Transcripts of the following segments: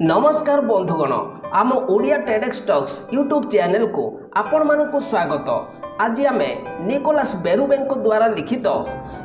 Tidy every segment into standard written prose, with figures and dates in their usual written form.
नमस्कार बंधुगण आम Odia TEDx talks YouTube channel को आपण मानक स्वागत। आज आम निकोलस बेरुबेंक द्वारा लिखित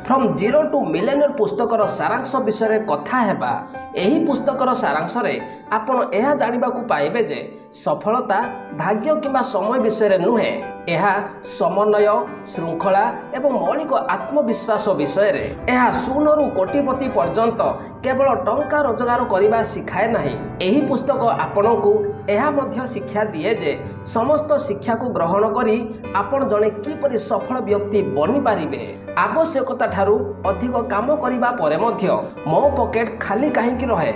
फ्रॉम जीरो टू मिलेनियर पुस्तकर सारांश विषय कथा हेबा। एही पुस्तकर सारांश रे आपण एहा जानिबा को पाइबे जे सफलता भाग्य किंबा समय विषय नुहे, एहा समन्वय श्रृंखला एवं मौलिक आत्मविश्वास विषय रे। एहा शून्यरू कोटिपति पर्यंत केवल टंका रोजगार करने शिखाए नहीं। एही पुस्तक आपनकू एहा मध्य शिक्षा दिए जे समस्त शिक्षा को ग्रहण करी आपण जने किपरि सफल व्यक्ति बनी पारिबे। आवश्यकता ठारू अधिक काम करिबा परे मध्य मो पॉकेट खाली काहेकि रहे।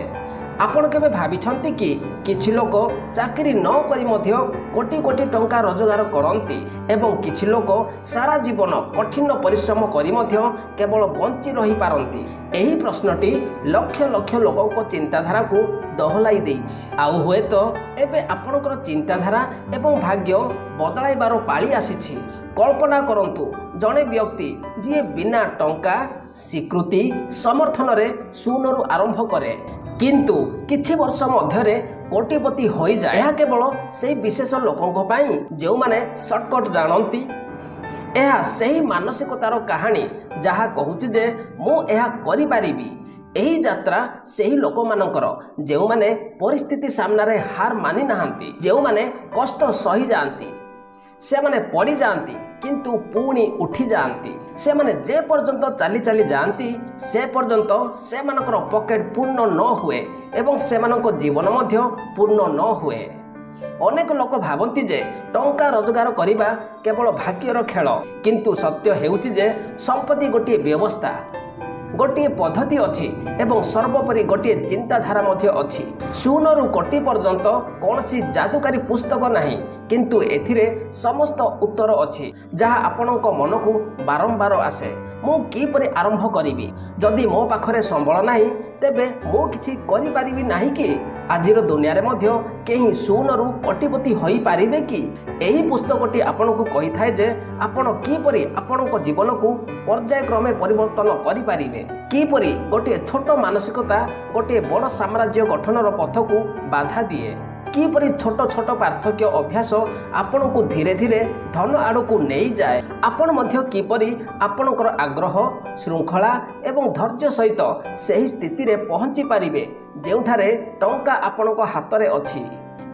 आपण केबे भाबिछंती कि किछि लोक चाकरी न करी मध्य कोटी कोटी टंका रोजगार करंती एवं किछि लोक सारा जीवन कठिन परिश्रम करी मध्य केवल बंची रही पारंती। एही प्रश्नटी लक्ष लक्ष लोकक चिंताधारा को दहलाई देइछि। आउ हुए तो एबे आपणकर चिंताधारा एवं भाग्य बदलाइबार पाଳି आसीछि। कल्पना करंतु जड़े व्यक्ति जी बिना टंका स्वीकृति समर्थन रे शून्यरू आरंभ करे किंतु किछि वर्ष मध्यरे कोटिपति होई जाए। यह केवल से विशेष लोकंक पई जो माने शॉर्टकट जानती। यह सही मानसिकतार कहानी जहा कहूछि जे मु यह करि पारिबी। एही यात्रा सही लोक मानकर जो माने परिस्थिति सामना रे हार मानि नाहंती, जो माने कष्ट सही जानती, से माने पड़ी जाती किंतु पुणी उठी जाती। से माने जे पर्यंत चाली चाली जाती से पर्यंत से मानकर पॉकेट पूर्ण न हुए एवं से मानक जीवन मध्य पूर्ण न हुए। अनेक लोक भावती जे टंका रोजगार करिबा केवल भाग्यर खेल, किंतु सत्य हेउछि जे संपत्ति गोटे व्यवस्था, गोटे पद्धति अच्छी एवं सर्वोपरि गोटे चिंताधारा मध्य अच्छी। शून्यरू कोटी पर्यंत कौनसी जादुकारी पुस्तक नहीं, किंतु एथिरे समस्त उत्तर अच्छी जहाँ आपणक मन को बारंबार आसे। मु किपरि आरंभ करिबी, जदि मो पाखरे संबल नाही तेबे मु किछि करि पारिबी नाही कि? आजिर दुनिया रे मध्य केही शून्यरू कोटिपति होई पारिबे कि? एही पुस्तकटी आपणकू कहि थाए जे आपण किपरि आपणक जीवन को पर्यायक्रमे परिवर्तन करि पारिबे, किपरि गोटे छोट मानसिकता गोटे बड़ साम्राज्य गठनर पथ को बाधा दिए, किपरि छोट छोट पार्थक्य अभ्यास आपण को धीरे धीरे धन आड़ को नहीं जाए। आपण मध्य किपरि आपणकर आग्रह श्रृंखला एवं धैर्य सहित सही स्थिति रे पहुंची पारिबे जेउठारे टंका आपणक हाथ रे अछि।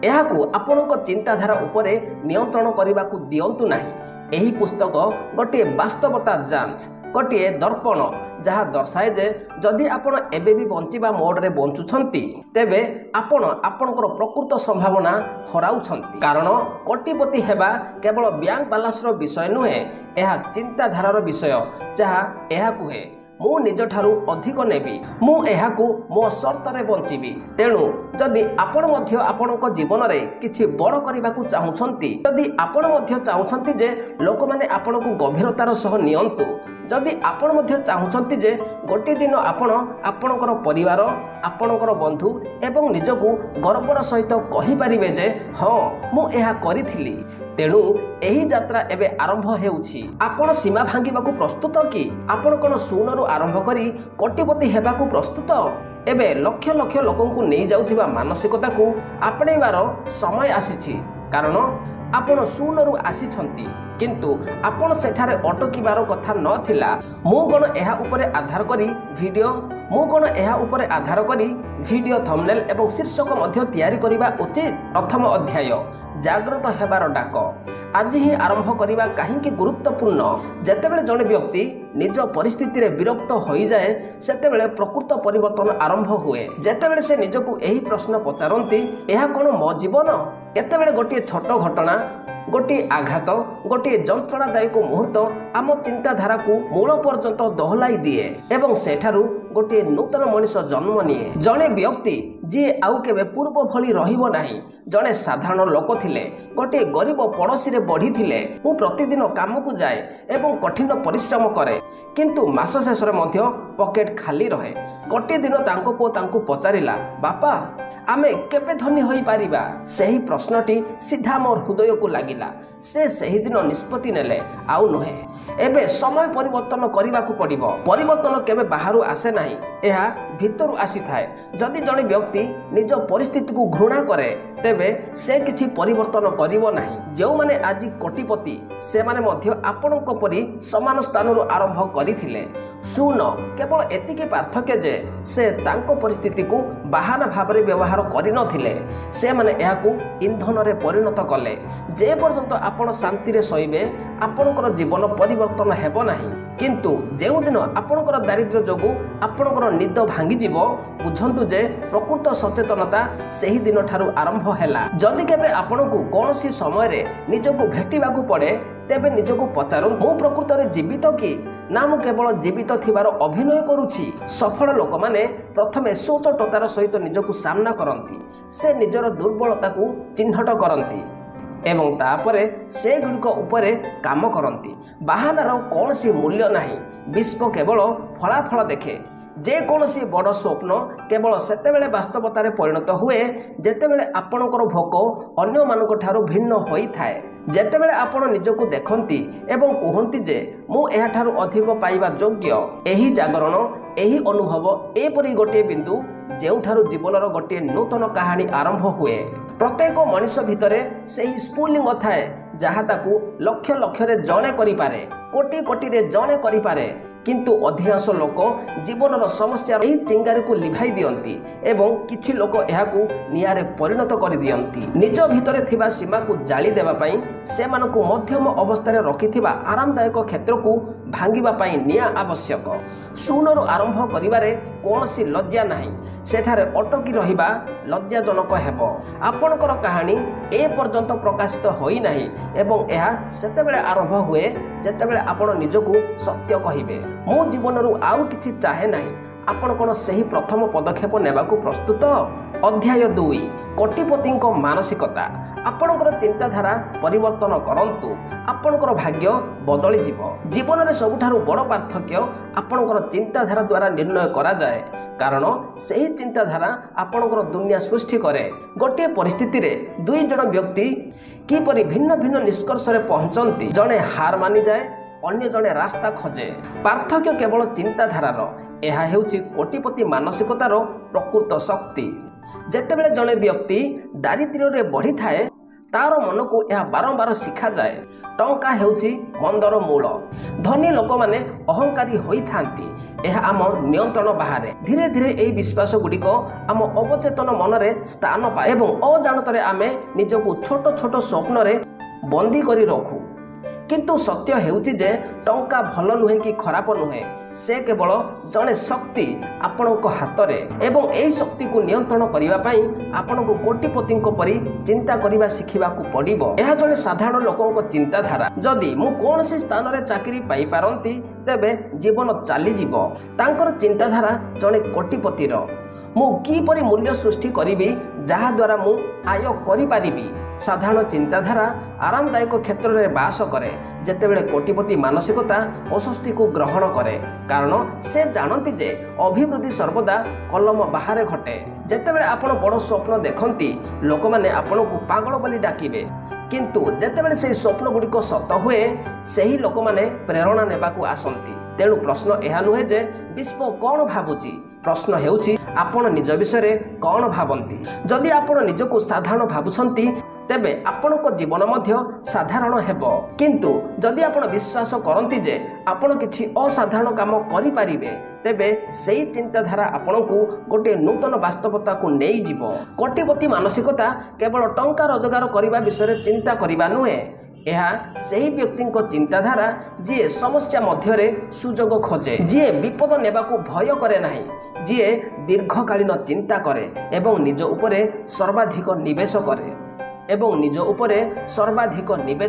एहाकू आपणक चिंताधारा उपरे नियंत्रण करने को दियंतु नाही। एही पुस्तक गोटे वास्तवता जांच, गोटे दर्पण जहाँ दर्शाए जे जदि आपण एबे भी बंचिबा मोड रे बंचुछंती तेबे आपण आपणकर प्रकृत संभावना हराउछंती। कारण कोटिपति हेबा केवल बैंक बैलेंस रो विषय नुहे, एहा चिंताधारार विषय जहाँ एहा कुहे मु निज ठारू अधिक नेबी, मु एहाकू मो शर्त रे बंचिबी। तेणु जदि आपण मध्य आपणक जीवन रे किछि बड़ करिबाकू चाहुछंती, जदि आपण मध्य चाहुछंती जे लोक माने आपणकू गभीरतार सह नियंतु, जदि आपण मध्य चाहुछंती जे गोटे दिन आपण आपणकर परिवार आपणकर बंधु एवं निजकू गर्वर सहित कहि परिबे जे हाँ मु एहा करिथिली, तेणु एही यात्रा एबे आरंभ हेउछि। आपण सीमा भांगिबाकू प्रस्तुत कि? आपण कोन शून्यरू आरंभ करी कोटिपति हेबाकू प्रस्तुत? एबे लक्ष लक्ष लोकंकू नहीं जाउथिबा मानसिकता को आपणेबार समय आसीछि। कारण आपण शून्यरू आसीछंती किंतु आपण सेठारे अटकिबार कथा नथिला। मु कोन एहा उपरे आधार करी वीडियो थंबनेल एवं शीर्षक मध्य तैयारी करिबा उचित। प्रथम अध्याय जागृत हेबार डाक। आज ही आरंभ करिबा काहींकि गुरुत्वपूर्ण? जेतेबेले जणे व्यक्ति निज परिस्थिति रे विरक्त होई जाए सेतेबेले प्रकृत परिवर्तन आरंभ हुए। जेतेबेले से निजकू एही प्रश्न पचारंती एहा कोन मो जीवन? केतेबेले गोटे छोट घटना, गोटे आघात, गोटे जंत्रणादायक मुहूर्त आम चिंताधारा को मूल पर्यंत दहलाई दिए एवं सेठारू गोटे नूतन मनीष जन्म निए। जड़े व्यक्ति जी आउ केबे पूर्व भली रहिबो नाही, जड़े साधारण लोक थिले, गोटे गरीब पड़ोसी रे बढ़ी थिले। मु प्रतिदिन काम को जाए एवं कठिन परिश्रम करे किंतु मास शेष रे मध्य पॉकेट खाली रहे। गोटे दिन तांको पो तांको पचारिला, बापा आमे केबे धनी होई पारिबा? सही प्रश्नटी सीधा मोर हृदय को लागिला। से सही दिन निष्पत्ति नेले आउ नुहे। एबे समय परिवर्तन करने को पड़िबो। परिवर्तन केबे बाहरु आसे नाही, एहा भितरु आसी थाए। जदि जणे व्यक्ति व्यक्ति निज परिस्थिति को घृणा करे तेबे से किछि परिवर्तन करिवो नाही। जो माने आज कोटिपति से माने मध्य आपणक परि समान स्थान आरंभ करिथिले। सुन केवल एतिके पार्थक्य जे से तांको परिस्थिति को बाहाना भाबरे व्यवहार करि नथिले, से माने एहाकू इंधन रे परिणत कले। जे पर्यंत आपण शांति रे सहिबे आपणकर जीवन परिवर्तन हेबो नाही। किंतु जेउ दिन आपणकर दारिद्र्य जोगु आपणकर निद भांगी जीवो, बुझंतु जे प्रकृत सचेतनता सेही दिन ठारू आरंभ हैला। जदि केबे आपणकू कोनोसी समय रे निजको भेटिबाकू पड़े तेबे निजको पचारु, मु प्रकृत रे जीवित कि ना मु केवल जीवित थिबार अभिनय करूछि। सफल लोक माने प्रथमे सोचटतार सहित निजको सामना करंती, से निजर दुर्बलता को चिन्हट करंती एवं तापरे से गुड़िक उपरे काम करंती। बाहानार कौनसी मूल्य नाही। विश्व केवल फलाफल देखे। जे कौनसी बड़ स्वप्न केवल सेतेबेले वास्तवतार परिणत हुए जेतेबेले आपणकर भोक अन्य मानक ठारू भिन्न होई थाए। जेतेबेले आपण निजको देखंती एवं कहंती जे मु एहा ठारू अधिक पाइबा योग्य, एही जागरण एही अनुभव एपरि गोटे बिंदु जेउठारू जीवनर गोटे नूतन कहानी आरंभ हुए। प्रत्येक मनुष भितरे सेही स्फुलिंग थाए जहा ताकू लक्ष लक्ष रे जणे करि पारे, कोटि कोटि रे जणे करि पारे। किंतु अधिकांश लोक जीवनर समस्या एही चिंगारी को लिभाई दियंती एवं किछि लोक एहाकू नियारे परिणत करि दियंती। निज भितरे थिबा सीमा को जाली देबा पई सेमानकू मध्यम अवस्था रे रखिथिबा आरामदायक क्षेत्र को भांगिबा पई निया आवश्यक। शून्यरू आरंभ करिबारे कोनोसी लज्जा नाही। सेठारे अटकी रहिबा लज्जाजनक हेबो। आपणकर कहानी ए पर्यंत प्रकाशित होई नाही एवं एहा सेतेबेले आरंभ हुए जेतेबेले आपण निजको सत्य कहिबे, मो जीवनरू आउ किछि चाहे नाही। आपण कोन सही प्रथम पदक्षेप नेबाकू प्रस्तुत। अध्याय 2 कोटिपति मानसिकता। आपणकर चिंताधारा परिवर्तन करंतु, आपणकर भाग्य बदली जीवो। जीवन में सबुठारु बड़ पार्थक्य आपणकर चिंताधारा द्वारा निर्णय करा जाए, कारण सही चिंताधारा आपणकर दुनिया सृष्टि करे। गोटे परिस्थिति रे दुई जन व्यक्ति किपरि भिन्न भिन्न निष्कर्ष रे पहुंचंती। जणे हार मानि जाए, अन्य जणे रास्ता खोजे। पार्थक्य केवल चिंताधारार। यह हेउछि कोटिपति मानसिकतार प्रकृत शक्ति। जेतेबेले जणे व्यक्ति दारिद्र्य रे बढ़ी थाए तार मन को यह बारंबार शिखा जाए टंका हेउछि मंदर मूल। धनी लोक माने अहंकारी होई थांती। यह आम नियंत्रण बाहर। धीरे धीरे एही विश्वास गुड़िक आम अवचेतन मनरे स्थान पाए एवं अजाणतरे आमे निजको छोट छोट स्वप्न रे बंदी करी रखू। किंतु सत्य हेउछि जे टंका भल नुहे कि खराब नुहे, से केवल जने शक्ति आपणक हाथ में एवं एही शक्ति को नियंत्रण करिबा पई आपणको कोटिपतिंक परि चिंता करिबा शिखिबा को पड़िबो। एहा जने साधारण लोकंक चिंताधारा। जदि मु कोनसी स्थान रे चाकरी पाई पारंती तेबे जीवन चली जीवो। तांकर चिंताधारा जने कोटिपतिर। मु किपरि मूल्य सृष्टि करिबी जहा द्वारा मु आय करि पारिबी। साधारण चिंताधारा आरामदायक क्षेत्र में बास करे, जेतेबेले कोटिपति मानसिकता अस्वस्ति को ग्रहण करे, कारण से जानती जे अभिवृद्धि सर्वदा कलम बाहर घटे। जेतेबेले आपण बड़ स्वप्न देखंती लोक माने आपण को पागल बोली डाकिबे, किंतु जेतेबेले से स्वप्न गुड़िक सत हुए सही लोक माने प्रेरणा नेबाकू आसंती। तेणु प्रश्न यह नुहे जे विश्व कौन भावुची, प्रश्न हेउछि आपण निज विषय कौन भावंती। जदि आपण निजको साधारण भावुछंती तेबे आपणक जीवन मध्य साधारण हेबो। किंतु जदि आपण विश्वास करंती जे आपण किछि असाधारण काम करि पारिबे तेबे सेही चिंताधारा आपणकू गोटे नूतन वास्तवता को नेई जीवो। कोटिपति मानसिकता केवल टंका रोजगार करिबा विषय चिंता करिबा नुहे। यह सही व्यक्ति चिंताधारा जी समस्या मध्य सुजोग खोजे, जी विपद नेबाकू भय करे नाही, जी दीर्घकालीन चिंता करे एवं निज उपरे सर्वाधिक निवेश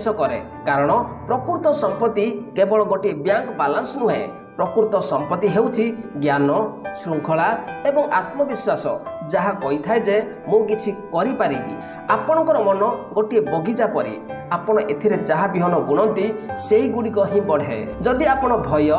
करे कारण प्रकृत संपत्ति केवल गोटे बैंक बैलेंस नुहे। प्रकृत संपत्ति हेउछि ज्ञान, श्रृंखला एवं आत्मविश्वास, जहा कही थाए जे मु किछि करि पारिबी। आपणकर मन गोटे बगीचा परी। आपण एथिरे जहा बिहन बुणंती सेही गुड़िक ही बढ़े। जदि आपण भय,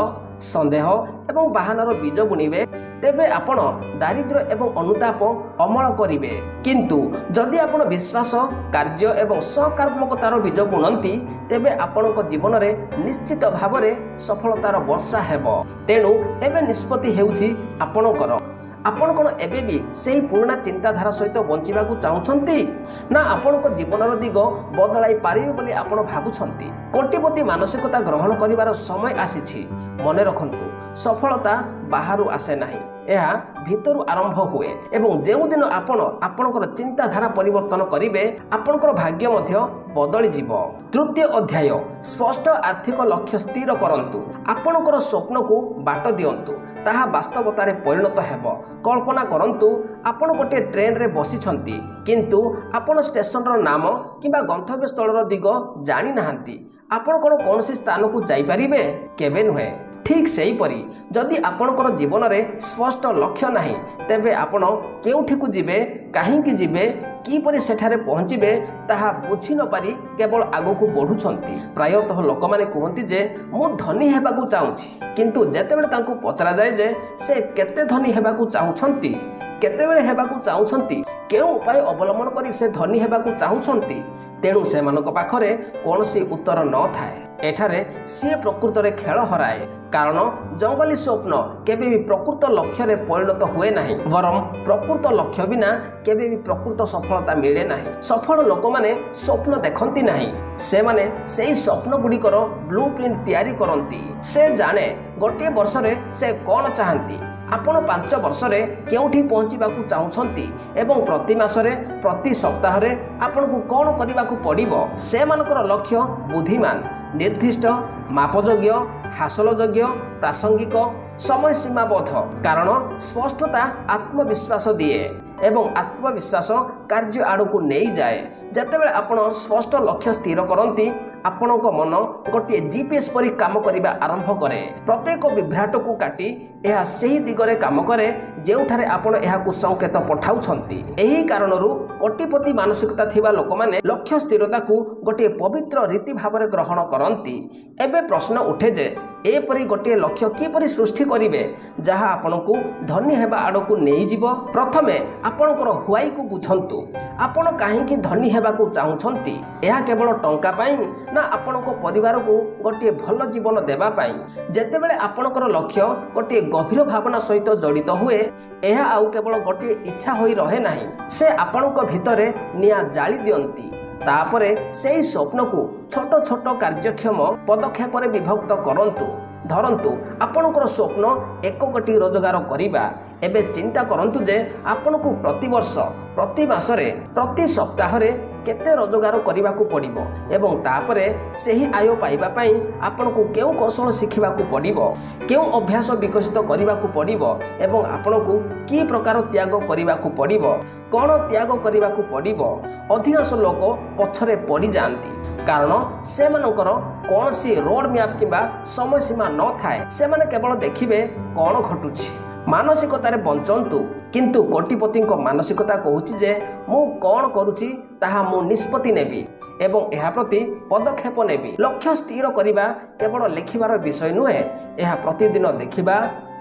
संदेह एवं बाहानार बीज बुणिबे तेबे आपण दारिद्र्य एवं अनुताप अमल करिवे। किंतु जदि आपण विश्वास, कार्य एवं सकारात्मकतार बीज बुणंती तेबे आपणक जीवन में निश्चित भाव में सफलतार वर्षा हेबो। तेणु एबे निष्पत्ति हेउछि आपणकर। आपण कौन एबे भी से पुराना चिंताधारा सहित बंचिबा चाहूँगी ना आपण जीवन दिग बदलाई पारिबे बोली आपण भाबुछंती। कोटिपति मानसिकता ग्रहण करिवार समय आसीछि। मने रखंतु सफलता बाहरु आसे नाही, यह भितरु आरंभ हुए एवं जो दिन आपणकर चिंताधारा परिवर्तन करिवे आपणकर भाग्य मध्य बदली जीव। तृतीय अध्याय स्पष्ट आर्थिक लक्ष्य स्थिर करंतु। आपणकर स्वप्न को बाट दियंतु, ताहा वास्तवतारे परिणत हेब। कल्पना करंतु आपण गोटे ट्रेन रे बसिछंती किंतु आपण स्टेशन रो नाम किबा गंतव्य स्थल रो दिग जानि नाहंती। आपण कौन स्थान को जाई परिबे केबे नुहे। ठीक सेहीपरि जदि आपणकर जीवन में स्पष्ट लक्ष्य नहीं तेबे आपण केउठी को जिबे, काहींकी जिबे, किपरि सेठारे पहुँचबे ताहा बुझी न पारि केवल आगको बढ़ुछंती। प्रायतः लोक माने कहती जे मु धनी हेबाकू चाहूँगी किंतु जेतेबेले तांकू पचरा जाए जे से केते धनी हेबाकू चाहूँछंती, केतेबेले हेबाकू चाहूँछंती, केउ उपाय अवलंबन करी से धनी हेबाकू चाहूँछंती, तेणु सेमानक पाखरे कोनोसी उत्तर न थाए। एठारे सी प्रकृत रे खेल हराए, कारण जंगली स्वप्न केबे भी प्रकृत लक्ष्य रे परिणत हुए नहीं, वरम प्रकृत लक्ष्य बिना केबे भी प्रकृत सफलता मिले नहीं। सफल लोक माने स्वप्न देखंती नहीं, से माने सेही स्वप्न गुड़िकर ब्लूप्रिंट तैयारी करंती। से जाने गोटे वर्ष रे से कौन चाहती, आपण 5 वर्ष रे केउठी पहुँचीबाकू चाहूँछंती एवं प्रति मासरे प्रति सप्ताह रे आपण को कौन करिबाकू पड़िबो। से मानकर लक्ष्य बुद्धिमान, निर्दिष्ट, मापयोग्य, हासलयोग्य, प्रासंगिक, समय सीमाबद्ध। कारण स्पष्टता आत्मविश्वास दिए एवं आत्मविश्वास कार्य आड़ को नहीं जाए। जेतेबेले आपण स्पष्ट लक्ष्य स्थिर करती आपणक मन गोटे जीपीएस परि काम करिबा आरंभ करे। प्रत्येक विभ्राट को काटी यह सही दिगरे काम करे जेउठारे आपण एहाकू संकेत पठाउछंती। एही कारणरू कोटिपति मानसिकता थिबा लोक माने लक्ष्य स्थिरता को गोटे पवित्र रीति भावरे ग्रहण करंती। एबे प्रश्न उठे जे एपरि गोटे लक्ष्य किपरि सृष्टि करिवे जहा आपणकू धनी हेबा आड़ को नहीं जीव। प्रथमे आपणकर हुआई को बुझंतु। आपण काहींकी धनी हेबाकू चाहूँछंती, यह केवल टंका पाई ना आपणक परिवार को गोटे भल जीवन देबा पाई। जेतेबेले आपणकर लक्ष्य गोटे गभीर भावना सहित जड़ित हुए यह आउ केवल गोटे इच्छा होई रहे नहीं, से आपणक भितरे निया जाली दियंती। तापरे सेही स्वप्न को छोट छोट कार्यक्षम पदक्षेप विभक्त करंतु। धरंतु आपणकर स्वप्न 1 कोटी रोजगार करिबा। एबे चिंता करंतु जे आपणकू प्रति वर्ष, प्रति मासरे, प्रति सप्ताह रे केते रोजगार करिबाकू पड़िबो एवं तापरे सेही आय पाइबा पई आपणकू केउ कौशल शिखिबाकू पड़िबो, केउ अभ्यास विकसित करिबाकू पड़िबो एवं आपणकू की प्रकार त्याग करिबाकू पड़िबो, कोन त्याग करिबाकू पड़िबो। अधिकांश लोक पछरे पड़ी जांती कारण से मानकर कौनसी रोड मैप किंबा समय सीमा न थाए। से माने केवल देखिबे कौन घटुछि। मानसिकतारे बंचंतु, किंतु कोटिपति मानसिकता कहूछि जे मु कौन करुछि ताहा मु निष्पत्ति नेबी एवं एहा प्रति पदक्षेप नेबी। लक्ष्य स्थिर करिबा केवल लेखिबार विषय नुहे, एहा प्रतिदिन देखिबा,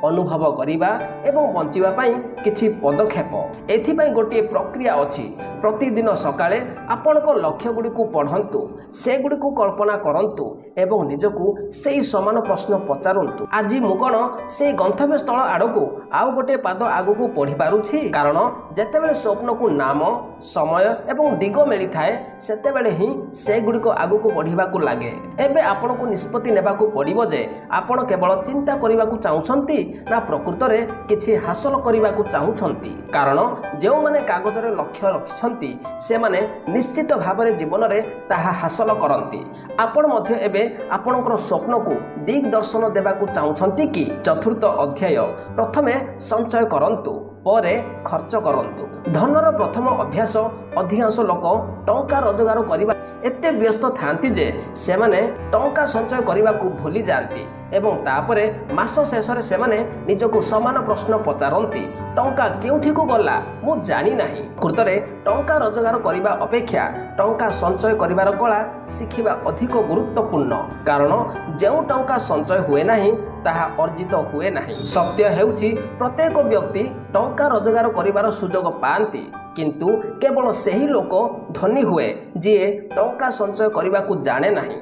अनुभव करिबा एवं बंचिबा पई किछि पदक्षेप। एथिपई गोटे प्रक्रिया अछि। प्रतिदिन सकाळे आपणक लक्ष्य गुडी को पढ़ंतु, से गुडी को कल्पना करंतु एवं निजकू सेही समान प्रश्न पचारंतु। आज मु कोन से गंतव्य स्थल आड़कू आउ गोटे पाद आगू पढ़ी पारुछि। कारण जेतेबेले स्वप्न को नाम, समय एवं दिग मिली थाए सेतेबेले ही से गुडी को आगू को बढ़िबा को लागे। एबे आपण को निष्पत्ति नेबा को पड़िबो जे आपण केवल चिंता करिबा को चाहूछंती ना प्रकृत रे किछि हासिल करिबा को चाहूछंती। कारण जो माने कागज रे लक्ष्य रखिछंती से माने निश्चित भाबरे जीवन रे ताहा हासिल करंती। आपण मध्य एबे आपणकर स्वप्न को दिग्दर्शन देबा को चाहूछंती कि? चतुर्थ अध्याय प्रथमे संचय करंतु, परे खर्च करंतु। धनर प्रथम अभ्यास अधिकांश लोक टंका रोजगार करबा एते व्यस्त थांती जे से माने टंका संचय करबा को भूली जाती एवं तापरे मास शेष रे से माने निजको समान प्रश्न पचारंती, टंका केउठी को गला मु जानी नाही। कृतरे टंका रोजगार करबा अपेक्षा टंका संचय करिवार कला शिखिबा अधिक गुरुत्वपूर्ण। कारण जो टंका संचय हुए नाही ताहा अर्जित हुए नाही। सत्य हेउछि प्रत्येक व्यक्ति टंका रोजगार करिवार सुजोग पांती, किंतु केवल सही लोक धनी हुए जे टंका संचय करबा को जाने नाही।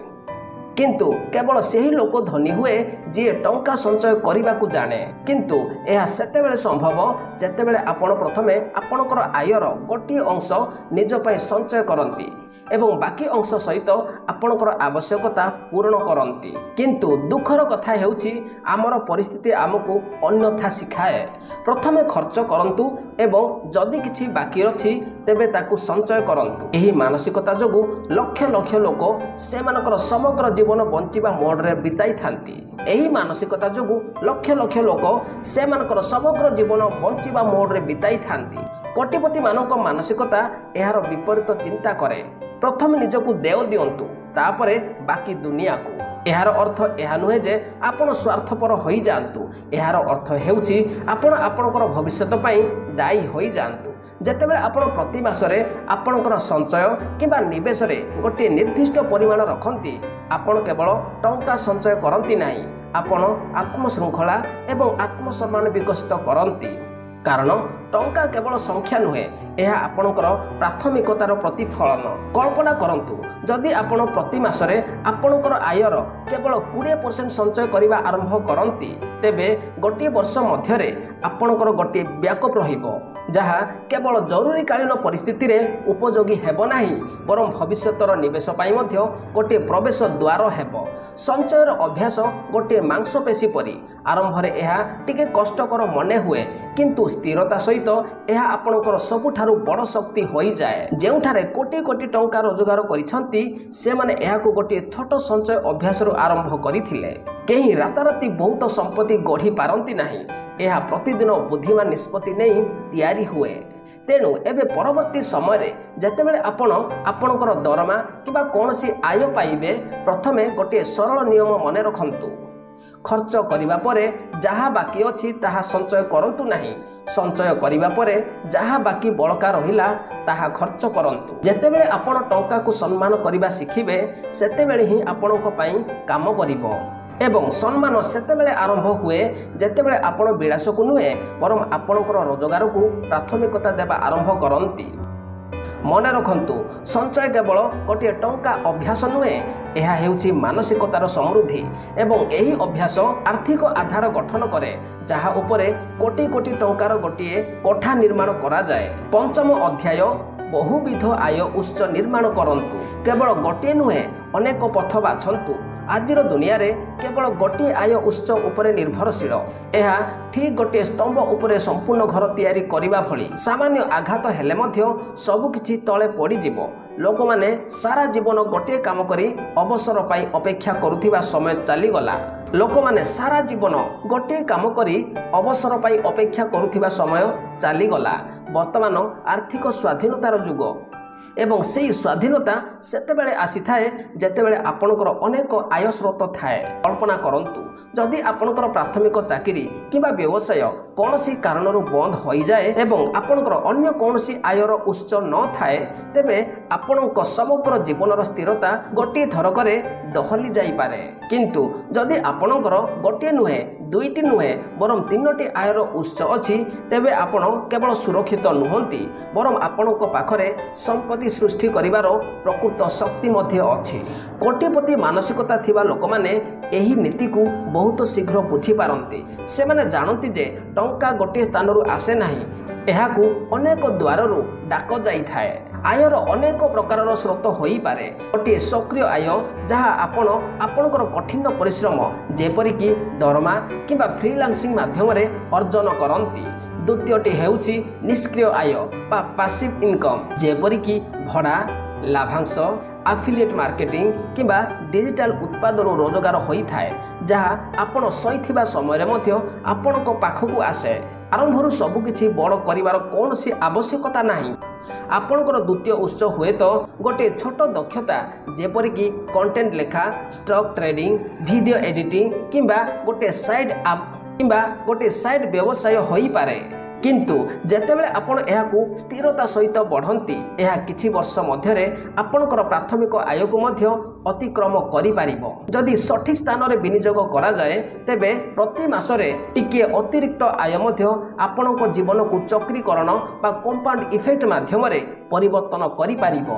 किंतु केवल सही लोक धनी हुए जी टंका संचय करने को जाने किंतु यह सेतेबेले संभव जेतेबेले आपण प्रथमे आपणकर आयर गोटे अंश निज पई संचय करती एवं बाकी अंश सहित आपणकर आवश्यकता पूर्ण करती किंतु दुखर कथा हेउछि आमर परिस्थिति आमको अन्यथा शिखाए प्रथमे खर्च करंतु एवं जदि किछि बाकी अछि तेबे ताकू संचय करंतु एही मानसिकता जोगु लक्ष लक्ष लोक सेमानकर समग्र जीवन बंचिबा मोड रे बिताई थांती एही मानसिकता जोगु लक्ष लक्ष लोक सेमानकर समग्र जीवन बंचिबा मोड रे बिताई थांती कोटिपति मानक मानसिकता एहार विपरीत चिंता करे प्रथम निजकू देव दियंतु तापरे बाकी दुनिया को एहार अर्थ यह नुहे जे आपण स्वार्थपर हो जातु एहार अर्थ हेउछि आपण आपणकर भविष्यत पई दायी हो जातु जेतेबेले आपण प्रति मासरे आपणकर संचय किबा निवेश रे गोटे निर्दिष्ट परिमाण रखंती आपण केवल टंका संचय करंती नाही आपण आत्मशृंखला एवं आत्मसम्मान विकसित करंती कारण टंका केवल संख्या नुहे यह आपणकर प्राथमिकतार प्रतिफलन कल्पना करंतु जदि आपण प्रति मासरे आपणकर आयर केवल 20% संचय करने आरंभ करती तेबे गोटे वर्ष मध्य आपणकर गोटे बैकअप रहिबो जहाँ केवल जरूरीकालीन परिस्थिति रे उपयोगी हेबो नाही बरं भविष्यतर निवेश पाई मध्य गोटे प्रवेश द्वार हेबो संचयर अभ्यास गोटे मांसपेशी परी आरंभ रे यह टिके कष्टकर मने हुए किंतु स्थिरता सहित यह आपणकर सबुठारु बड़ शक्ति होई जाए जेउठारे कोटी कोटी टंका रोजगार करिसंती से माने एहाकु गोटे छोट संचय अभ्यास रु आरंभ करिथिले केही राताराती बहुत संपत्ति गढ़ी पारंती नाही यह प्रतिदिन बुद्धिमान निष्पत्ति नहीं तैयारी हुए तेणु एबे परवर्ती समय जेतेबेले आपण आपणकर दरमा किबा कोनसी आय पाइबे प्रथमे गोटे सरल नियम मने रखंतु खर्च करिबा परे जहाँ बाकी अछि ताहा संचय करंतु नाही संचय करिबा परे जहाँ बाकी बळका रहिला ताहा खर्च करंतु जेतेबेले आपण टंका को सम्मान करिबा शिखिबे सेतेबेले ही आपणक पई काम करिवो एवं सम्मान सेतेबेले आरंभ हुए जेतेबेले आपण विलास को नुहे बरं आपणकर रोजगार को प्राथमिकता देबा आरंभ करंती मने रखंतु संचय केवल गोटे टंका अभ्यास नुहे यह हेउछि मानसिकतार समृद्धि एवं एही अभ्यास आर्थिक आधार गठन करे जहाँ उपरे कोटी कोटी टंकार गोटे कोठा निर्माण करा जाए पंचम अध्याय बहुविध आय उत्स निर्माण करंतु केवल गोटे नुहे अनेक पथ बाछंतु आजिर दुनिया रे केवल गोटे आय उत्स उपरे निर्भरशील यह ठीक गोटे स्तंभ उपरे संपूर्ण घर तैयारी करिबा भली सामान्य आघात हेले मध्य सब किछि तळे पड़ी जिवो लोक माने सारा जीवन गोटे काम करी अवसर पाई अपेक्षा करुथिबा समय चली गला लोक माने सारा जीवन गोटे काम करी अवसर पाई अपेक्षा करुथिबा समय चली गला वर्तमान आर्थिक स्वाधीनतार युग एवं सेही स्वाधीनता सेतेबेले आसी थाए जेतेबेले आपणकर अनेक आय स्रोत थाए कल्पना करंतु जदि आपणकर प्राथमिक चाकरी किबा व्यवसाय कोनसी कारणरू बंद होई जाए एवं आपणकर अन्य कोनसी आयर उत्स न थाए तेबे आपणक समग्र जीवनर स्थिरता गोटे थरकरे दहली जाई पारे किंतु जदि आपणकर गोटे नुहे दुईटी नुहे बरं तीनोटी आयर उत्स अछि तेबे आपण केवल सुरक्षित नुहंती बरं आपणक पाखरे संपत्ति सृष्टि करिवार प्रकृत शक्ति मध्य अछि कोटिपति मानसिकता थिबा लोक माने एही नीति को बहुत शीघ्र बुझी पारंती से माने जानती जे टंका गोटे स्थानरू आसे नाही एहाकू अनेक द्वाररू डाक जाई थाए आयर अनेक प्रकार स्रोत होई पारे गोटे सक्रिय आय जहाँ आपणकर कठिन परिश्रम जेपरिकी दरमा किंबा फ्रीलांसिंग माध्यम रे अर्जन करंती द्वितीयटी हेउछि निष्क्रिय आय बा पैसिव इनकम जेपरिकी भड़ा लाभांश आफिलिएट मार्केटिंग किंबा डिजिटल उत्पादन रोजगार होई थाए जहाँ आपण सहीथिबा समय मध्य आपणक पाखकू आसे आरंभरू सबुकिछि बड़ करिवार कोनसी आवश्यकता नाही आपणकर द्वितीय उत्स हुए तो गोटे छोट दक्षता जेपरिकी कंटेंट लेखा स्टॉक ट्रेडिंग वीडियो एडिटिंग किंबा गोटे साइड आप किंबा गोटे साइड व्यवसाय होई पारे किंतु जेतेबेले आपण एहाकू स्थिरता सहित बढ़ंती एहा किछि वर्ष मध्यरे आपणकर प्राथमिक आय को मध्य ଅତିକ୍ରମ କରିପାରିବ। ଯଦି ସଠିକ୍ ସ୍ଥାନରେ ବିନିଯୋଗ କରାଯାଏ ତେବେ ପ୍ରତି ମାସରେ ଟିକିଏ ଅତିରିକ୍ତ ଆୟ ମଧ୍ୟ ଆପଣଙ୍କ ଜୀବନକୁ ଚକ୍ରୀକରଣ ବା କମ୍ପାଉଣ୍ଡ ଇଫେକ୍ଟ ମାଧ୍ୟମରେ ପରିବର୍ତ୍ତନ କରିପାରିବ।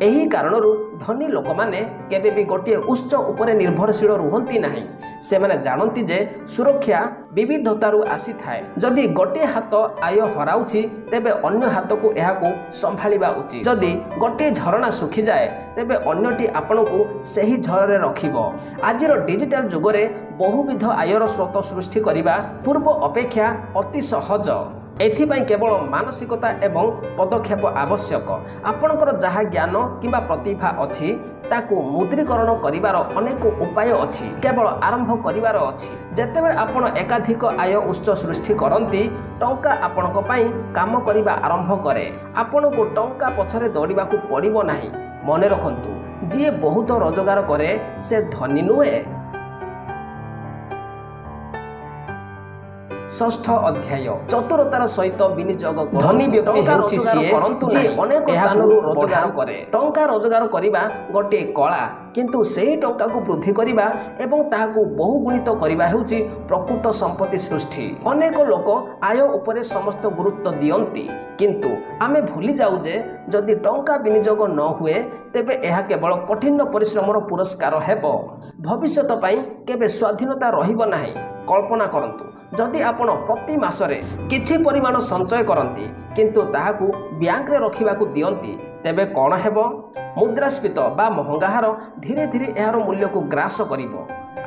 ଏହି କାରଣରୁ ଧନୀ ଲୋକମାନେ କେବେ ବି ଗୋଟିଏ ଉତ୍ସ ଉପରେ ନିର୍ଭରଶୀଳ ରୁହନ୍ତି ନାହିଁ। ସେମାନେ ଜାଣନ୍ତି ଯେ ସୁରକ୍ଷା ବିବିଧତାରୁ ଆସିଥାଏ। ଯଦି ଗୋଟିଏ ହାତ ଆୟ ହରାଉଛି ତେବେ ଅନ୍ୟ ହାତକୁ ଏହାକୁ ସମ୍ଭାଳିବା ଉଚିତ। ଯଦି ଗୋଟିଏ ଝରଣା ଶୁଖିଯାଏ ତେବେ ଅନ୍ୟଟି ଆପଣଙ୍କୁ ସେହି ଝରରେ ରଖିବ। ଆଜିର ଡିଜିଟାଲ ଯୁଗରେ ବହୁବିଧ ଆୟର ସ୍ରୋତ ସୃଷ୍ଟି କରିବା ପୂର୍ବ ଅପେକ୍ଷା ଅତି ସହଜ। ଏଥିପାଇଁ କେବଳ ମାନସିକତା ଏବଂ ପଦକ୍ଷେପ ଆବଶ୍ୟକ। ଆପଣଙ୍କର ଯାହା ଜ୍ଞାନ କିମ୍ବା ପ୍ରତିଭା ଅଛି ତାକୁ ମୁଦ୍ରୀକରଣ କରିବାର ଅନେକ ଉପାୟ ଅଛି। କେବଳ ଆରମ୍ଭ କରିବାର ଅଛି। ଯେତେବେଳେ ଆପଣ ଏକାଧିକ ଆୟ ଉତ୍ସ ସୃଷ୍ଟି କରନ୍ତି ଟଙ୍କା ଆପଣଙ୍କ ପାଇଁ କାମ କରିବା ଆରମ୍ଭ କରେ। ଆପଣଙ୍କୁ ଟଙ୍କା ପଛରେ ଦୌଡ଼ିବାକୁ ପଡ଼ିବ ନାହିଁ। ମନେ ରଖନ୍ତୁ, ଯିଏ ବହୁତ ରୋଜଗାର କରେ ସେ ଧନୀ ନୁହେଁ। ଷଷ୍ଠ ଅଧ୍ୟାୟ ଚତୁରତାର ସହିତ ବିନିଯୋଗ। ଧନୀ ବ୍ୟକ୍ତି ହେଉଛି ସିଏ ଯିଏ ଅନେକ ସ୍ଥାନରୁ ରୋଜଗାର କରେ। ଟଙ୍କା ରୋଜଗାର କରିବା ଗୋଟିଏ କଳା, କିନ୍ତୁ ସେହି ଟଙ୍କାକୁ ବୃଦ୍ଧି କରିବା ଏବଂ ତାହାକୁ ବହୁଗୁଣିତ କରିବା ହେଉଛି ପ୍ରକୃତ ସମ୍ପତ୍ତି ସୃଷ୍ଟି। ଅନେକ ଲୋକ ଆୟ ଉପରେ ସମସ୍ତ ଗୁରୁତ୍ୱ ଦିଅନ୍ତି, କିନ୍ତୁ ଆମେ ଭୁଲି ଯାଉ ଯେ ଯଦି ଟଙ୍କା ବିନିଯୋଗ ନ ହୁଏ ତେବେ ଏହା କେବଳ କଠିନ ପରିଶ୍ରମର ପୁରସ୍କାର ହେବ। ଭବିଷ୍ୟତ ପାଇଁ କେବେ ସ୍ୱାଧୀନତା ରହିବ ନାହିଁ। କଳ୍ପନା କରନ୍ତୁ, ଯଦି ଆପଣ ପ୍ରତି ମାସରେ କିଛି ପରିମାଣ ସଞ୍ଚୟ କରନ୍ତି କିନ୍ତୁ ତାହାକୁ ବ୍ୟାଙ୍କରେ ରଖିବାକୁ ଦିଅନ୍ତି ତେବେ କ'ଣ ହେବ? ମୁଦ୍ରାସ୍ଫୀତି ବା ମହଙ୍ଗା ହାର ଧୀରେ ଧୀରେ ଏହାର ମୂଲ୍ୟକୁ ଗ୍ରାସ କରିବ।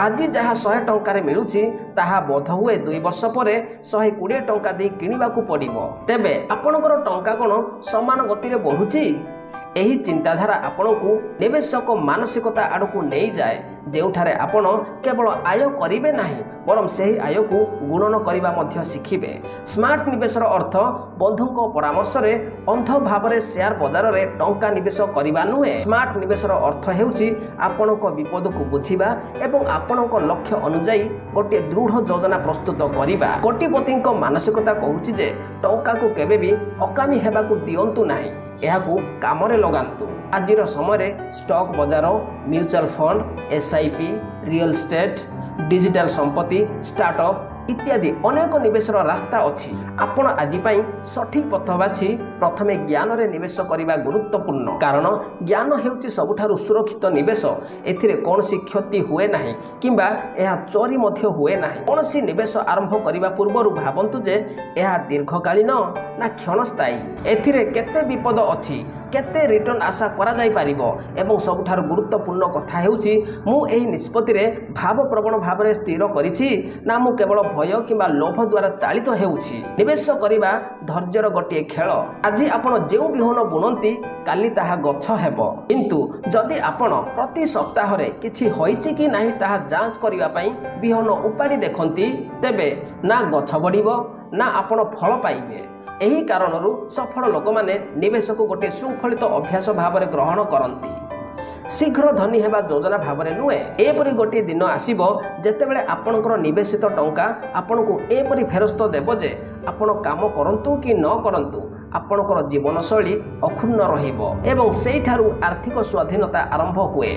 ଆଜି ଯାହା 100 ଟଙ୍କାରେ ମିଳୁଛି ତାହା ବୋଧହୁଏ 2 ବର୍ଷ ପରେ 120 ଟଙ୍କା ଦେଇ କିଣିବାକୁ ପଡ଼ିବ। ତେବେ ଆପଣଙ୍କର ଟଙ୍କା କ'ଣ ସମାନ ଗତିରେ ବଢ଼ୁଛି? ଏହି ଚିନ୍ତାଧାରା ଆପଣଙ୍କୁ ନିବେଶକ ମାନସିକତା ଆଡ଼କୁ ନେଇଯାଏ, ଯେଉଁଠାରେ ଆପଣ କେବଳ ଆୟ କରିବେ ନାହିଁ ବରଂ ସେହି ଆୟକୁ ଗୁଣନ କରିବା ମଧ୍ୟ ଶିଖିବେ। ସ୍ମାର୍ଟ ନିବେଶର ଅର୍ଥ ବନ୍ଧୁଙ୍କ ପରାମର୍ଶରେ ଅନ୍ଧ ଭାବରେ ସେୟାର ବଜାରରେ ଟଙ୍କା ନିବେଶ କରିବା ନୁହେଁ। ସ୍ମାର୍ଟ ନିବେଶର ଅର୍ଥ ହେଉଛି ଆପଣଙ୍କ ବିପଦକୁ ବୁଝିବା ଏବଂ ଆପଣଙ୍କ ଲକ୍ଷ୍ୟ ଅନୁଯାୟୀ ଗୋଟିଏ ଦୃଢ଼ ଯୋଜନା ପ୍ରସ୍ତୁତ କରିବା। କୋଟିପତିଙ୍କ ମାନସିକତା କହୁଛି ଯେ ଟଙ୍କାକୁ କେବେ ବି ଅକାମୀ ହେବାକୁ ଦିଅନ୍ତୁ ନାହିଁ, ଏହାକୁ କାମରେ ଲଗାନ୍ତୁ। ଆଜିର ସମୟରେ ଷ୍ଟକ୍ ବଜାର, mutual fund, SIP, real estate, digital ସମ୍ପତ୍ତି, ଷ୍ଟାର୍ଟଅପ୍ ଇତ୍ୟାଦି ଅନେକ ନିବେଶର ରାସ୍ତା ଅଛି। ଆପଣ ଆଜି ପାଇଁ ସଠିକ୍ ପଥ ବାଛି ପ୍ରଥମେ ଜ୍ଞାନରେ ନିବେଶ କରିବା ଗୁରୁତ୍ୱପୂର୍ଣ୍ଣ, କାରଣ ଜ୍ଞାନ ହେଉଛି ସବୁଠାରୁ ସୁରକ୍ଷିତ ନିବେଶ। ଏଥିରେ କୌଣସି କ୍ଷତି ହୁଏ ନାହିଁ କିମ୍ବା ଏହା ଚୋରି ମଧ୍ୟ ହୁଏ ନାହିଁ। କୌଣସି ନିବେଶ ଆରମ୍ଭ କରିବା ପୂର୍ବରୁ ଭାବନ୍ତୁ ଯେ ଏହା ଦୀର୍ଘକାଳୀନ ନା କ୍ଷଣସ୍ଥାୟୀ। ଏଥିରେ କେତେ ବିପଦ ଅଛି, କେତେ ରିଟର୍ଣ୍ଣ ଆଶା କରାଯାଇପାରିବ ଏବଂ ସବୁଠାରୁ ଗୁରୁତ୍ୱପୂର୍ଣ୍ଣ କଥା ହେଉଛି ମୁଁ ଏହି ନିଷ୍ପତ୍ତିରେ ଭାବପ୍ରବଣ ଭାବରେ ସ୍ଥିର କରିଛି ନା ମୁଁ କେବଳ ଭୟ କିମ୍ବା ଲୋଭ ଦ୍ୱାରା ଚାଳିତ ହେଉଛି। ନିବେଶ କରିବା ଧୈର୍ଯ୍ୟର ଗୋଟିଏ ଖେଳ। ଆଜି ଆପଣ ଯେଉଁ ବିହନ ବୁଣନ୍ତି କାଲି ତାହା ଗଛ ହେବ, କିନ୍ତୁ ଯଦି ଆପଣ ପ୍ରତି ସପ୍ତାହରେ କିଛି ହୋଇଛି କି ନାହିଁ ତାହା ଯାଞ୍ଚ କରିବା ପାଇଁ ବିହନ ଉପାଡ଼ି ଦେଖନ୍ତି ତେବେ ନା ଗଛ ବଢ଼ିବ ନା ଆପଣ ଫଳ ପାଇବେ। ଏହି କାରଣରୁ ସଫଳ ଲୋକମାନେ ନିବେଶକୁ ଗୋଟିଏ ଶୃଙ୍ଖଳିତ ଅଭ୍ୟାସ ଭାବରେ ଗ୍ରହଣ କରନ୍ତି, ଶୀଘ୍ର ଧନୀ ହେବା ଯୋଜନା ଭାବରେ ନୁହେଁ। ଏପରି ଗୋଟିଏ ଦିନ ଆସିବ ଯେତେବେଳେ ଆପଣଙ୍କର ନିବେଶିତ ଟଙ୍କା ଆପଣଙ୍କୁ ଏପରି ଫେରସ୍ତ ଦେବ ଯେ ଆପଣ କାମ କରନ୍ତୁ କି ନ କରନ୍ତୁ ଆପଣଙ୍କର ଜୀବନଶୈଳୀ ଅକ୍ଷୁଣ୍ଣ ରହିବ ଏବଂ ସେଇଠାରୁ ଆର୍ଥିକ ସ୍ୱାଧୀନତା ଆରମ୍ଭ ହୁଏ।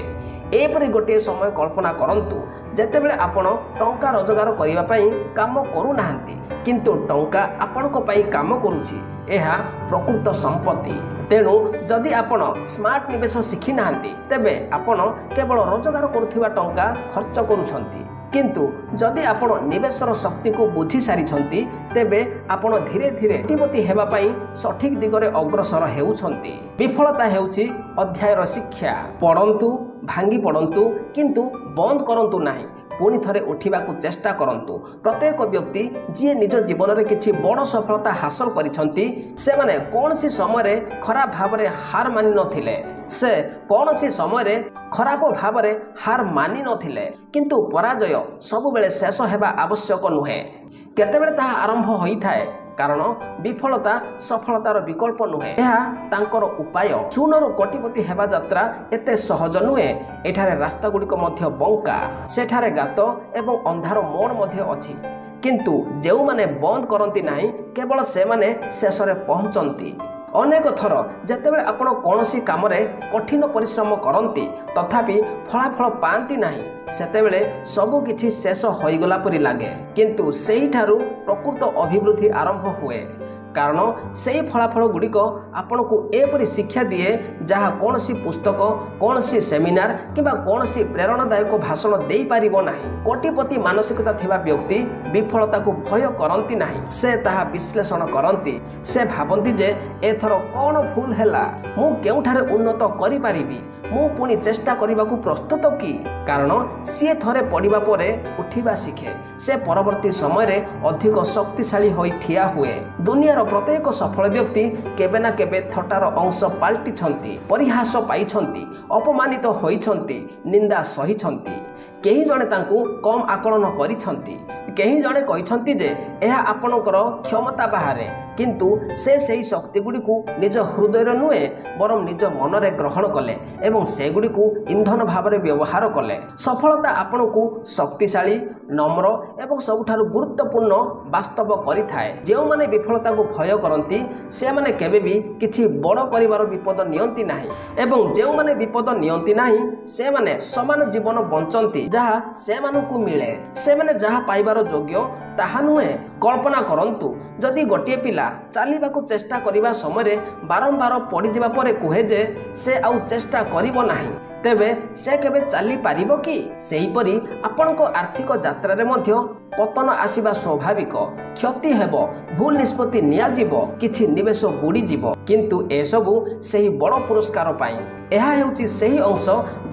ଏପରି ଗୋଟିଏ ସମୟ କଳ୍ପନା କରନ୍ତୁ ଯେତେବେଳେ ଆପଣ ଟଙ୍କା ରୋଜଗାର କରିବା ପାଇଁ କାମ କରୁନାହାନ୍ତି କିନ୍ତୁ ଟଙ୍କା ଆପଣଙ୍କ ପାଇଁ କାମ କରୁଛି। ଏହା ପ୍ରକୃତ ସମ୍ପତ୍ତି। ତେଣୁ ଯଦି ଆପଣ ସ୍ମାର୍ଟ ନିବେଶ ଶିଖିନାହାନ୍ତି ତେବେ ଆପଣ କେବଳ ରୋଜଗାର କରୁଥିବା ଟଙ୍କା ଖର୍ଚ୍ଚ କରୁଛନ୍ତି, କିନ୍ତୁ ଯଦି ଆପଣ ନିବେଶର ଶକ୍ତିକୁ ବୁଝି ସାରିଛନ୍ତି ତେବେ ଆପଣ ଧୀରେ ଧୀରେ କୋଟିପତି ହେବା ପାଇଁ ସଠିକ୍ ଦିଗରେ ଅଗ୍ରସର ହେଉଛନ୍ତି। ବିଫଳତା ହେଉଛି ଅଧ୍ୟାୟର ଶିକ୍ଷା। ପଡ଼ନ୍ତୁ, ଭାଙ୍ଗି ପଡ଼ନ୍ତୁ, କିନ୍ତୁ ବନ୍ଦ କରନ୍ତୁ ନାହିଁ। ପୁଣି ଥରେ ଉଠିବାକୁ ଚେଷ୍ଟା କରନ୍ତୁ। ପ୍ରତ୍ୟେକ ବ୍ୟକ୍ତି ଯିଏ ନିଜ ଜୀବନରେ କିଛି ବଡ଼ ସଫଳତା ହାସଲ କରିଛନ୍ତି ସେମାନେ କୌଣସି ସମୟରେ ଖରାପ ଭାବରେ ହାର ମାନି ନଥିଲେ। ସେ କୌଣସି ସମୟରେ ଖରାପ ଭାବରେ ହାର ମାନି ନଥିଲେ, କିନ୍ତୁ ପରାଜୟ ସବୁବେଳେ ଶେଷ ହେବା ଆବଶ୍ୟକ ନୁହେଁ, କେତେବେଳେ ତାହା ଆରମ୍ଭ ହୋଇଥାଏ। କାରଣ ବିଫଳତା ସଫଳତାର ବିକଳ୍ପ ନୁହେଁ, ଏହା ତାଙ୍କର ଉପାୟ। ଶୂନରୁ କୋଟିପତି ହେବା ଯାତ୍ରା ଏତେ ସହଜ ନୁହେଁ। ଏଠାରେ ରାସ୍ତାଗୁଡ଼ିକ ମଧ୍ୟ ବଙ୍କା, ସେଠାରେ ଗାତ ଏବଂ ଅନ୍ଧାର ମୋଡ଼ ମଧ୍ୟ ଅଛି, କିନ୍ତୁ ଯେଉଁମାନେ ବନ୍ଦ କରନ୍ତି ନାହିଁ କେବଳ ସେମାନେ ଶେଷରେ ପହଞ୍ଚନ୍ତି। ଅନେକ ଥର ଯେତେବେଳେ ଆପଣ କୌଣସି କାମରେ କଠିନ ପରିଶ୍ରମ କରନ୍ତି ତଥାପି ଫଳାଫଳ ପାଆନ୍ତି ନାହିଁ ସେତେବେଳେ ସବୁକିଛି ଶେଷ ହୋଇଗଲା ପରି ଲାଗେ। କିନ୍ତୁ ସେହିଠାରୁ ପ୍ରକୃତ ଅଭିବୃଦ୍ଧି ଆରମ୍ଭ ହୁଏ। କାରଣ ସେହି ଫଳାଫଳ ଗୁଡ଼ିକ ଆପଣଙ୍କୁ ଏପରି ଶିକ୍ଷା ଦିଏ ଯାହା କୌଣସି ପୁସ୍ତକ, କୌଣସି ସେମିନାର କିମ୍ବା କୌଣସି ପ୍ରେରଣାଦାୟକ ଭାଷଣ ଦେଇପାରିବ ନାହିଁ। କୋଟିପତି ମାନସିକତା ଥିବା ବ୍ୟକ୍ତି ବିଫଳତାକୁ ଭୟ କରନ୍ତି ନାହିଁ। ସେ ତାହା ବିଶ୍ଳେଷଣ କରନ୍ତି। ସେ ଭାବନ୍ତି ଯେ ଏଥର କ'ଣ ଭୁଲ ହେଲା, ମୁଁ କେଉଁଠାରେ ଉନ୍ନତ କରିପାରିବି, ମୁଁ ପୁଣି ଚେଷ୍ଟା କରିବାକୁ ପ୍ରସ୍ତୁତ କି? କାରଣ ସିଏ ଥରେ ପଡ଼ିବା ପରେ ଉଠିବା ଶିଖେ। ସେ ପରବର୍ତ୍ତୀ ସମୟରେ ଅଧିକ ଶକ୍ତିଶାଳୀ ହୋଇ ଠିଆ ହୁଏ। ଦୁନିଆର ପ୍ରତ୍ୟେକ ସଫଳ ବ୍ୟକ୍ତି କେବେ ନା କେବେ ଥଟ୍ଟାର ଅଂଶ ପାଲଟିଛନ୍ତି, ପରିହାସ ପାଇଛନ୍ତି, ଅପମାନିତ ହୋଇଛନ୍ତି, ନିନ୍ଦା ସହିଛନ୍ତି। କେହି ଜଣେ ତାଙ୍କୁ କମ୍ ଆକଳନ କରିଛନ୍ତି, କେହି ଜଣେ କହିଛନ୍ତି ଯେ ଏହା ଆପଣଙ୍କର କ୍ଷମତା ବାହାରେ। କିନ୍ତୁ ସେ ସେହି ଶକ୍ତିଗୁଡ଼ିକୁ ନିଜ ହୃଦୟରେ ନୁହେଁ ବରଂ ନିଜ ମନରେ ଗ୍ରହଣ କଲେ ଏବଂ ସେଗୁଡ଼ିକୁ ଇନ୍ଧନ ଭାବରେ ବ୍ୟବହାର କଲେ। ସଫଳତା ଆପଣଙ୍କୁ ଶକ୍ତିଶାଳୀ, ନମ୍ର ଏବଂ ସବୁଠାରୁ ଗୁରୁତ୍ୱପୂର୍ଣ୍ଣ ବାସ୍ତବ କରିଥାଏ। ଯେଉଁମାନେ ବିଫଳତାକୁ ଭୟ କରନ୍ତି ସେମାନେ କେବେ ବି କିଛି ବଡ଼ କରିବାର ବିପଦ ନିଅନ୍ତି ନାହିଁ ଏବଂ ଯେଉଁମାନେ ବିପଦ ନିଅନ୍ତି ନାହିଁ ସେମାନେ ସମାନ ଜୀବନ ବଞ୍ଚନ୍ତି ଯାହା ସେମାନଙ୍କୁ ମିଳେ। ସେମାନେ ଯାହା ପାଇବାର ଯୋଗ୍ୟ ତାହା ନୁହେଁ। କଳ୍ପନା କରନ୍ତୁ ଯଦି ଗୋଟିଏ ପିଲା ଚାଲିବାକୁ ଚେଷ୍ଟା କରିବା ସମୟରେ ବାରମ୍ବାର ପଡ଼ିଯିବା ପରେ କୁହେ ଯେ ସେ ଆଉ ଚେଷ୍ଟା କରିବ ନାହିଁ, ତେବେ ସେ କେବେ ଚାଲିପାରିବ କି? ସେହିପରି ଆପଣଙ୍କ ଆର୍ଥିକ ଯାତ୍ରାରେ ମଧ୍ୟ ପତନ ଆସିବା ସ୍ୱାଭାବିକ। କ୍ଷତି ହେବ, ଭୁଲ ନିଷ୍ପତ୍ତି ନିଆଯିବ, କିଛି ନିବେଶ ବୁଡ଼ିଯିବ। କିନ୍ତୁ ଏସବୁ ସେହି ବଡ଼ ପୁରସ୍କାର ପାଇଁ। ଏହା ହେଉଛି ସେହି ଅଂଶ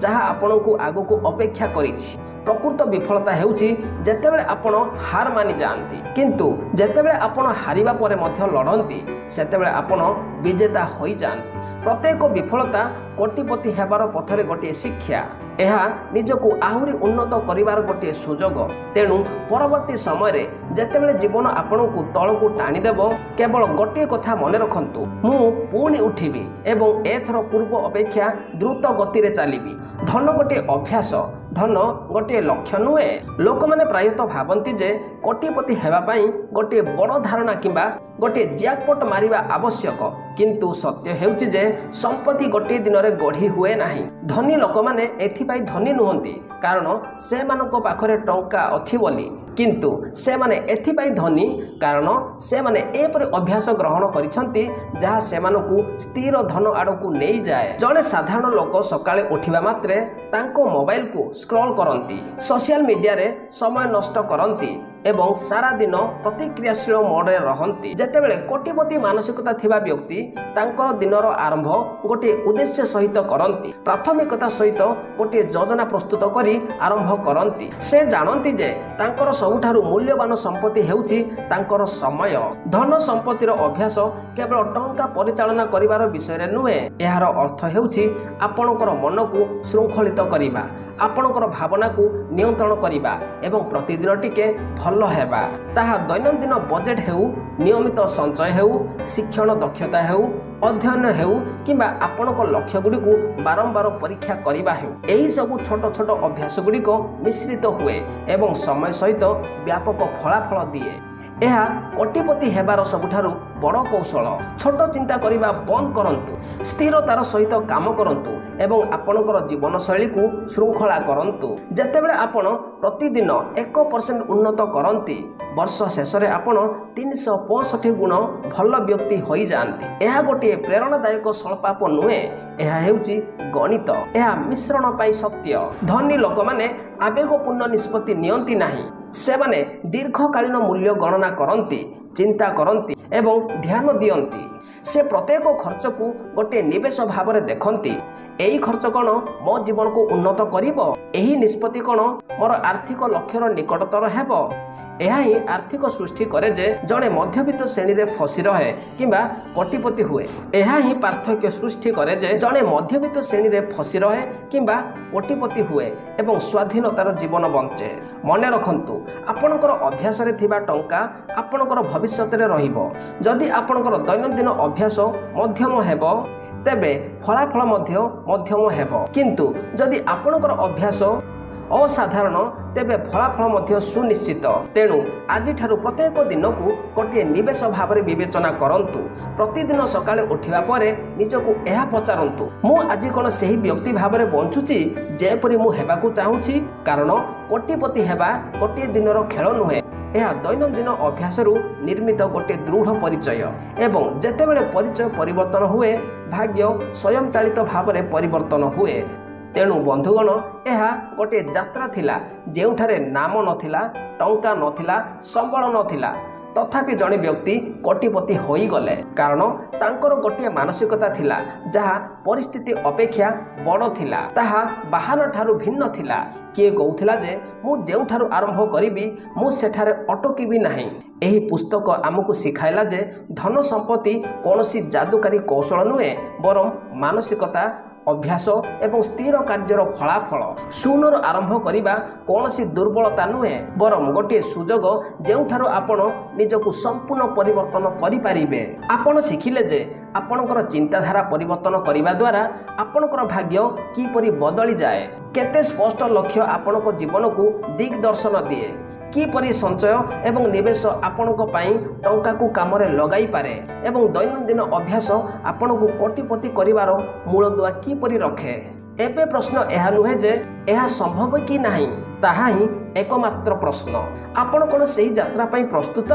ଯାହା ଆପଣଙ୍କୁ ଆଗକୁ ଅପେକ୍ଷା କରିଛି। ପ୍ରକୃତ ବିଫଳତା ହେଉଛି ଯେତେବେଳେ ଆପଣ ହାର ମାନିଯାଆନ୍ତି। କିନ୍ତୁ ଯେତେବେଳେ ଆପଣ ହାରିବା ପରେ ମଧ୍ୟ ଲଢ଼ନ୍ତି ସେତେବେଳେ ଆପଣ ବିଜେତା ହୋଇଯାଆନ୍ତି। ପ୍ରତ୍ୟେକ ବିଫଳତା କୋଟିପତି ହେବାର ପଥରେ ଗୋଟିଏ ଶିକ୍ଷା। ଏହା ନିଜକୁ ଆହୁରି ଉନ୍ନତ କରିବାର ଗୋଟିଏ ସୁଯୋଗ। ତେଣୁ ପରବର୍ତ୍ତୀ ସମୟରେ ଯେତେବେଳେ ଜୀବନ ଆପଣଙ୍କୁ ତଳକୁ ଟାଣିଦେବ କେବଳ ଗୋଟିଏ କଥା ମନେ ରଖନ୍ତୁ, ମୁଁ ପୁଣି ଉଠିବି ଏବଂ ଏଥର ପୂର୍ବ ଅପେକ୍ଷା ଦ୍ରୁତ ଗତିରେ ଚାଲିବି। ଧନ ଗୋଟିଏ ଅଭ୍ୟାସ, ଧନ ଗୋଟିଏ ଲକ୍ଷ୍ୟ ନୁହେଁ। ଲୋକମାନେ ପ୍ରାୟତଃ ଭାବନ୍ତି ଯେ କୋଟିପତି ହେବା ପାଇଁ ଗୋଟିଏ ବଡ଼ ଧାରଣା କିମ୍ବା ଗୋଟିଏ ଜ୍ୟାକପଟ୍ ମାରିବା ଆବଶ୍ୟକ। କିନ୍ତୁ ସତ୍ୟ ହେଉଛି ଯେ ସମ୍ପତ୍ତି ଗୋଟିଏ ଦିନରେ ଗଢ଼ି ହୁଏ ନାହିଁ। ଧନୀ ଲୋକମାନେ ଏଥିପାଇଁ ଧନୀ ନୁହନ୍ତି କାରଣ ସେମାନଙ୍କ ପାଖରେ ଟଙ୍କା ଅଛି ବୋଲି, କିନ୍ତୁ ସେମାନେ ଏଥିପାଇଁ ଧନୀ କାରଣ ସେମାନେ ଏପରି ଅଭ୍ୟାସ ଗ୍ରହଣ କରିଛନ୍ତି ଯାହା ସେମାନଙ୍କୁ ସ୍ଥିର ଧନ ଆଡ଼କୁ ନେଇଯାଏ। ଜଣେ ସାଧାରଣ ଲୋକ ସକାଳେ ଉଠିବା ମାତ୍ରେ ତାଙ୍କ ମୋବାଇଲକୁ ସ୍କ୍ରଲ୍ କରନ୍ତି, ସୋସିଆଲ ମିଡ଼ିଆରେ ସମୟ ନଷ୍ଟ କରନ୍ତି ଏବଂ ସାରା ଦିନ ପ୍ରତିକ୍ରିୟାଶୀଳ ମୋଡ଼ରେ ରହନ୍ତି। ଯେତେବେଳେ କୋଟିପତି ମାନସିକତା ଥିବା ବ୍ୟକ୍ତି ତାଙ୍କର ଦିନର ଆରମ୍ଭ ଗୋଟିଏ ଉଦ୍ଦେଶ୍ୟ ସହିତ କରନ୍ତି, ପ୍ରାଥମିକତା ସହିତ ଗୋଟିଏ ଯୋଜନା ପ୍ରସ୍ତୁତ କରି ଆରମ୍ଭ କରନ୍ତି। ସେ ଜାଣନ୍ତି ଯେ ତାଙ୍କର ସବୁଠାରୁ ମୂଲ୍ୟବାନ ସମ୍ପତ୍ତି ହେଉଛି ତାଙ୍କର ସମୟ। ଧନ ସମ୍ପତ୍ତିର ଅଭ୍ୟାସ କେବଳ ଟଙ୍କା ପରିଚାଳନା କରିବାର ବିଷୟରେ ନୁହେଁ। ଏହାର ଅର୍ଥ ହେଉଛି ଆପଣଙ୍କର ମନକୁ ଶୃଙ୍ଖଳିତ କରିବା, ଆପଣଙ୍କର ଭାବନାକୁ ନିୟନ୍ତ୍ରଣ କରିବା ଏବଂ ପ୍ରତିଦିନ ଟିକେ ଭଲ ହେବା। ତାହା ଦୈନନ୍ଦିନ ବଜେଟ୍ ହେଉ, ନିୟମିତ ସଞ୍ଚୟ ହେଉ, ଶିକ୍ଷଣ ଦକ୍ଷତା ହେଉ, ଅଧ୍ୟୟନ ହେଉ କିମ୍ବା ଆପଣଙ୍କ ଲକ୍ଷ୍ୟଗୁଡ଼ିକୁ ବାରମ୍ବାର ପରୀକ୍ଷା କରିବା ହେଉ। ଏହିସବୁ ଛୋଟ ଛୋଟ ଅଭ୍ୟାସ ଗୁଡ଼ିକ ମିଶ୍ରିତ ହୁଏ ଏବଂ ସମୟ ସହିତ ବ୍ୟାପକ ଫଳାଫଳ ଦିଏ। ଏହା କୋଟିପତି ହେବାର ସବୁଠାରୁ ବଡ଼ କୌଶଳ। ଛୋଟ ଚିନ୍ତା କରିବା ବନ୍ଦ କରନ୍ତୁ, ସ୍ଥିରତାର ସହିତ କାମ କରନ୍ତୁ ଏବଂ ଆପଣଙ୍କର ଜୀବନଶୈଳୀକୁ ଶୃଙ୍ଖଳା କରନ୍ତୁ। ଯେତେବେଳେ ଆପଣ ପ୍ରତିଦିନ 1% ଉନ୍ନତ କରନ୍ତି ବର୍ଷ ଶେଷରେ ଆପଣ 365 ଗୁଣ ଭଲ ବ୍ୟକ୍ତି ହୋଇଯାଆନ୍ତି। ଏହା ଗୋଟିଏ ପ୍ରେରଣାଦାୟକ ସଂଳାପ ନୁହେଁ, ଏହା ହେଉଛି ଗଣିତ। ଏହା ମିଶ୍ରଣ ପାଇଁ ସତ୍ୟ। ଧନୀ ଲୋକମାନେ ଆବେଗପୂର୍ଣ୍ଣ ନିଷ୍ପତ୍ତି ନିଅନ୍ତି ନାହିଁ, ସେମାନେ ଦୀର୍ଘକାଳୀନ ମୂଲ୍ୟ ଗଣନା କରନ୍ତି, ଚିନ୍ତା କରନ୍ତି ଏବଂ ଧ୍ୟାନ ଦିଅନ୍ତି। ସେ ପ୍ରତ୍ୟେକ ଖର୍ଚ୍ଚକୁ ଗୋଟିଏ ନିବେଶ ଭାବରେ ଦେଖନ୍ତି। ଏହି ଖର୍ଚ୍ଚ କ'ଣ ମୋ ଜୀବନକୁ ଉନ୍ନତ କରିବ? ଏହି ନିଷ୍ପତ୍ତି କ'ଣ ମୋର ଆର୍ଥିକ ଲକ୍ଷ୍ୟର ନିକଟତର ହେବ? ଏହା ହିଁ ଆର୍ଥିକ ସୃଷ୍ଟି କରେ ଯେ ଜଣେ ମଧ୍ୟବିତ୍ତ ଶ୍ରେଣୀରେ ଫସି ରହେ କିମ୍ବା କୋଟିପତି ହୁଏ। ଏହା ହିଁ ପାର୍ଥକ୍ୟ ସୃଷ୍ଟି କରେ ଯେ ଜଣେ ମଧ୍ୟବିତ୍ତ ଶ୍ରେଣୀରେ ଫସି ରହେ କିମ୍ବା କୋଟିପତି ହୁଏ ଏବଂ ସ୍ୱାଧୀନତାର ଜୀବନ ବଞ୍ଚେ। ମନେ ରଖନ୍ତୁ, ଆପଣଙ୍କର ଅଭ୍ୟାସରେ ଥିବା ଟଙ୍କା ଆପଣଙ୍କର ଭବିଷ୍ୟତରେ ରହିବ। ଯଦି ଆପଣଙ୍କର ଦୈନନ୍ଦିନ ଅଭ୍ୟାସ ମଧ୍ୟମ ହେବ ତେବେ ଫଳାଫଳ ମଧ୍ୟ ମଧ୍ୟମ ହେବ। କିନ୍ତୁ ଯଦି ଆପଣଙ୍କର ଅଭ୍ୟାସ असाधारण तेबे फलाफल मध्य सुनिश्चित। तेणु आज प्रत्येक दिन को गोटे निवेश भाव में विवेचना करंतु। प्रतिदिन सकाळे उठिबा परे निजको एहा पचारंतु, मु आज कोन सही व्यक्ति भाव में बंचुची जेपरि मु हेबाकू चाहूची। कारण कोटिपति हेबा गोटे दिनर खेल नुहे, यह दैनंदिन अभ्यास निर्मित गोटे दृढ़ परिचय। एवं जेतेबेले परिचय परिवर्तन हुए भाग्य स्वयं चालित भाव में परिवर्तन हुए। तेणु बंधुगण यह गोटे यात्रा थिला जेउठारे नाम नथिला, टंका नथिला, संबल नथिला, तथापि जड़े व्यक्ति कोटिपति होई गले। कारण तांकर गोटे मानसिकता थिला जहा परिस्थिति अपेक्षा बड़ थिला, ताहा बाहर ठारू भिन्न थिला। किए कहूथिला जे मु जेउठारू आरंभ करिबी मु सेठारे अटकिबी नाही। एही पुस्तक आमको सिखाइला जे धन संपत्ति कौनसी जादुकारी कौशल नुहे, बरं मानसिकता, अभ्यास एवं स्थिर कार्यर फलाफल। शून्य आरंभ करिबा कौनसी दुर्बलता नुहे, बरं गोटे सुजोग जेउठारो आपण निजको संपूर्ण परिवर्तन करि पारिबे। आपण शिखिले जे आपणकर चिंताधारा परिवर्तन करिबा द्वारा आपणकर भाग्य किपरि बदली जाए। केते स्पष्ट लक्ष्य आपणको जीवन को दिग्दर्शन दिए। किपरि संचय एवं निवेश आपणको पाई टंका को काम रे लगाई पारे एवं दैनंदिन अभ्यास आपणको कोटिपति करिवार मूलदुआ किपरि रखे। एबे प्रश्न एहा नुहे जे एहा संभव कि नाही, ताहा ही एकमात्र प्रश्न। आपण कोन सही यात्रा पाई प्रस्तुत?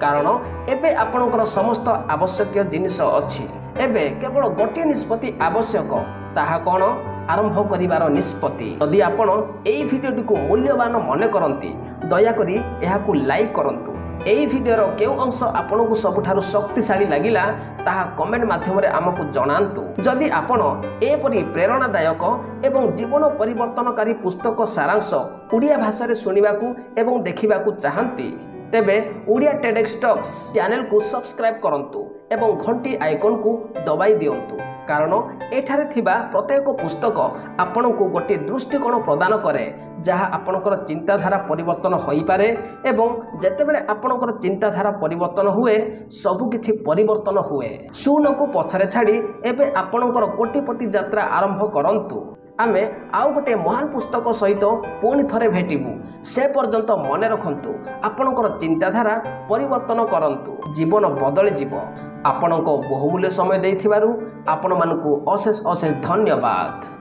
कारण एबे आपणकर समस्त आवश्यक जिनिस अछि। एबे केवल गोटे निष्पत्ति आवश्यक, ताहा कोन? आरंभ करिवार निष्पत्ति। यदि आपण एई भिडियोटी को मूल्यवान मने करंती दयाकरी एहाकू लाइक करंतु। एई भिडियोर केउ अंश आपनकू सबुठारु शक्तिशाली लागिला ताहा कमेंट माध्यम रे आमकू जणांतु। जदि आपण एपरि प्रेरणादायक एवं जीवन परिवर्तनकारी पुस्तक सारांश उड़िया भाषा रे सुनिबाकू एवं देखिबाकू चाहंती तेबे उड़िया टेडेक्स टॉक्स चैनल को सब्सक्राइब करंतु एवं घंटी आइकन को दबाई दियंतु। कारण एठारे थिबा प्रत्येक पुस्तक आपनकू गोटे दृष्टिकोण प्रदान करे जहा आपनकर चिंताधारा परिवर्तन होई पारे। एवं जेतेबेले आपनकर चिंताधारा परिवर्तन हुए सबु किछि परिवर्तन हुए। शून्य को पछरे छाड़ी एबे आपनकर कोटिपति यात्रा आरंभ करंतु। आमे आउ गोटे महान पुस्तक सहित पुणी थरे भेटिबु। से पर्यंत मने रखंतु, आपनकर चिंताधारा परिवर्तन करंतु, जीवन बदली जीव। आपनको बहुमूल्य समय देइथिबारु आपण मानकू अशेष अशेष धन्यवाद।